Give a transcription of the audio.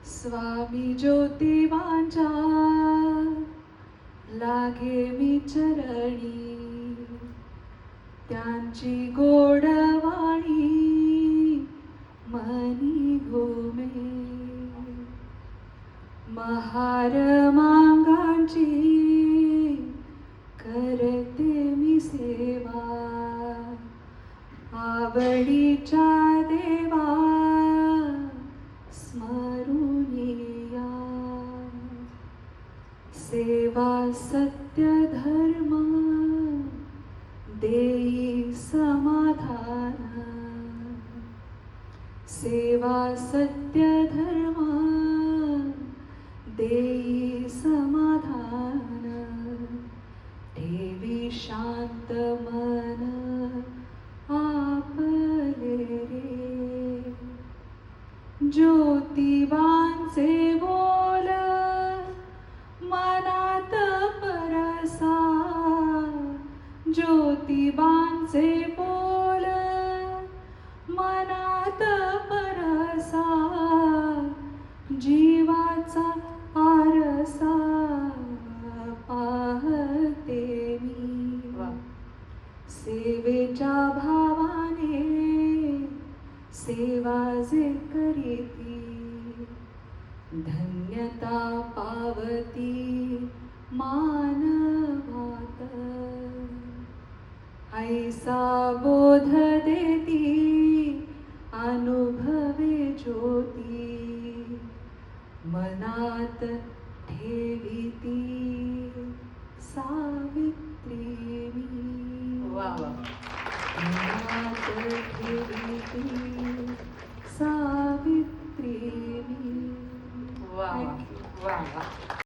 स्वामी ज्योतिबांच्या लागे मी चरणी, त्यांची गोडवाणी मनी घुमे. महार मांगांची करते मी सेवा, आवडीच्या देवा स्मरून या. सेवा सत्य धर्म देई समाधान, सेवा सत्य धर्म देई समाधान. ठेवी शांत मन आपले रे, ज्योतिबांचे बोल मनात परसा. ज्योतिबांचे बोल मनात परसा, जीवाचा आरसा पाहते मी. सेवेच्या भावाने सेवा जे करीती, धन्यता पावती मानवात. ऐसा बोध देती अनुभवे ज्योती, मनात ठेविती सावित्री मी. मनात ठेविती सावित्री मी. वा वा वा.